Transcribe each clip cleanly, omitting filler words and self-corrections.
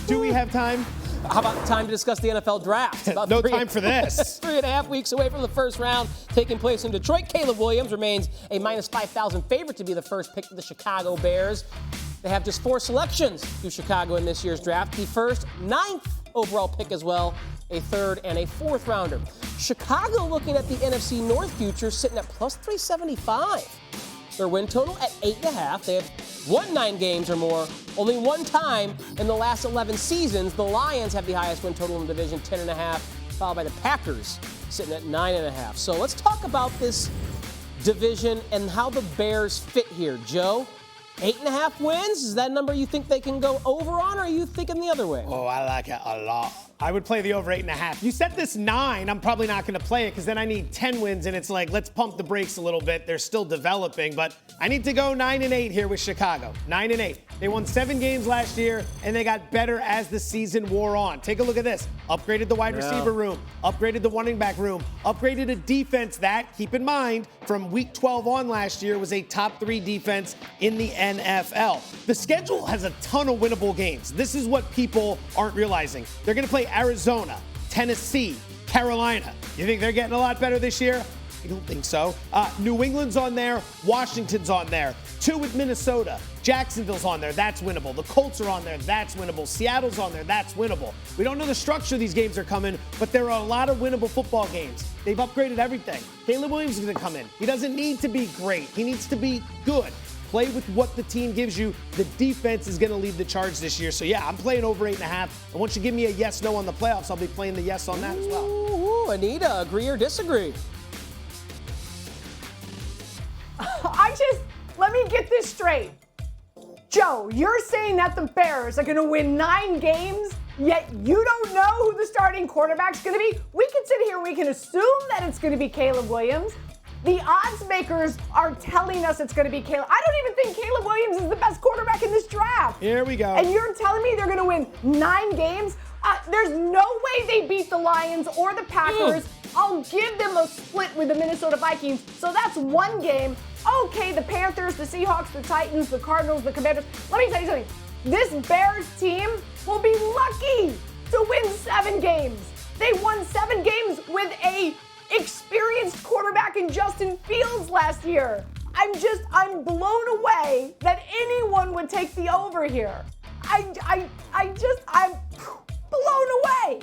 Do we have time? How about time to discuss the NFL draft? About No time for this. 3.5 weeks away from the first round taking place in Detroit. Caleb Williams remains a minus 5,000 favorite to be the first pick of the Chicago Bears. They have just 4 selections through Chicago in this year's draft. The first, 9th overall pick as well, a 3rd and a 4th rounder. Chicago looking at the NFC North future sitting at plus 375. Their win total at 8.5. They have won 9 games or more. Only one time in the last 11 seasons, the Lions have the highest win total in the division, 10.5, followed by the Packers sitting at 9.5. So let's talk about this division and how the Bears fit here. Joe, 8.5 wins? Is that a number you think they can go over on, or are you thinking the other way? Oh, I like it a lot. I would play the over 8.5. You set this 9, I'm probably not going to play it because then I need 10 wins, and it's like, let's pump the brakes a little bit. They're still developing, but I need to go 9-8 here with Chicago. 9-8. They won 7 games last year, and they got better as the season wore on. Take a look at this. Upgraded the wide receiver room, upgraded the running back room, upgraded a defense that, keep in mind, from week 12 on last year was a top 3 defense in the NFL. The schedule has a ton of winnable games. This is what people aren't realizing. They're going to play Arizona, Tennessee, Carolina. You think they're getting a lot better this year? I don't think so. New England's on there. Washington's on there. 2 with Minnesota. Jacksonville's on there. That's winnable. The Colts are on there. That's winnable. Seattle's on there. That's winnable. We don't know the structure these games are coming, but there are a lot of winnable football games. They've upgraded everything. Caleb Williams is going to come in. He doesn't need to be great. He needs to be good. Play with what the team gives you. The defense is going to lead the charge this year. So, yeah, I'm playing over 8.5. And once you give me a yes-no on the playoffs, I'll be playing the yes on that as well. Ooh, Anita, agree or disagree? Let me get this straight. Joe, you're saying that the Bears are going to win 9 games, yet you don't know who the starting quarterback's going to be? We can sit here, we can assume that it's going to be Caleb Williams. The odds makers are telling us it's going to be Caleb. I don't even think Caleb Williams is the best quarterback in this draft. Here we go. And you're telling me they're going to win 9 games? There's no way they beat the Lions or the Packers. I'll give them a split with the Minnesota Vikings. So that's 1 game. Okay, the Panthers, the Seahawks, the Titans, the Cardinals, the Commanders. Let me tell you something. This Bears team will be lucky to win 7 games. They won 7 games with a experienced quarterback in Justin Fields last year. I'm blown away that anyone would take the over here. I'm blown away.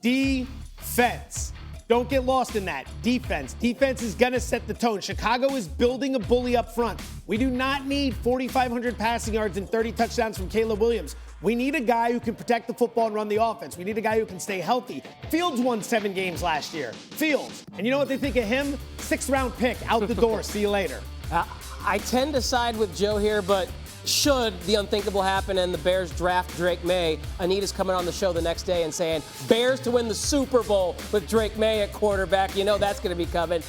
Defense. Don't get lost in that. Defense. Defense is going to set the tone. Chicago is building a bully up front. We do not need 4,500 passing yards and 30 touchdowns from Caleb Williams. We need a guy who can protect the football and run the offense. We need a guy who can stay healthy. Fields won 7 games last year. Fields. And you know what they think of him? 6th-round pick, out the door. See you later. I tend to side with Joe here, but should the unthinkable happen and the Bears draft Drake May, Anita's coming on the show the next day and saying, Bears to win the Super Bowl with Drake May at quarterback. You know that's going to be coming.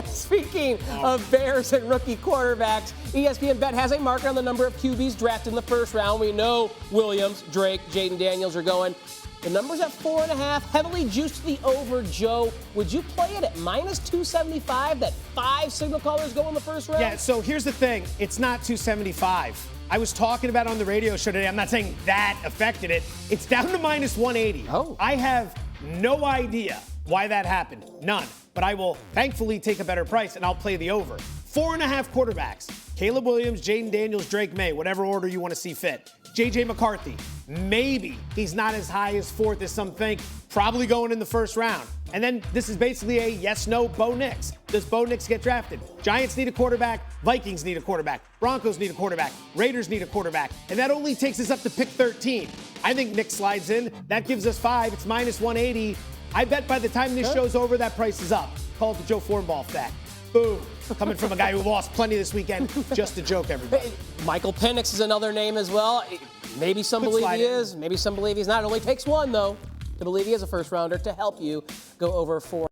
Speaking of Bears and rookie quarterbacks, ESPN Bet has a marker on the number of QBs drafted in the first round. We know Williams, Drake, Jaden Daniels are going. The number's at 4.5, heavily juiced to the over. Joe, would you play it at minus 275 that 5 signal callers go in the first round? Yeah, so here's the thing. It's not 275. I was talking about it on the radio show today. I'm not saying that affected it. It's down to minus 180. Oh. I have no idea why that happened. None. But I will thankfully take a better price, and I'll play the over. 4.5 quarterbacks. Caleb Williams, Jaden Daniels, Drake May, whatever order you want to see fit. J.J. McCarthy, maybe he's not as high as 4th as some think, probably going in the first round. And then this is basically a yes-no Bo Nix. Does Bo Nix get drafted? Giants need a quarterback. Vikings need a quarterback. Broncos need a quarterback. Raiders need a quarterback. And that only takes us up to pick 13. I think Nix slides in. That gives us 5. It's minus 180. I bet by the time this show's over, that price is up. Call it the Joe Fortenbaugh fact. Boom. Coming from a guy who lost plenty this weekend. Just a joke, everybody. Michael Penix is another name as well. Maybe some believe he is. Maybe some believe he's not. It only takes 1, though, to believe he is a first rounder to help you go over 4.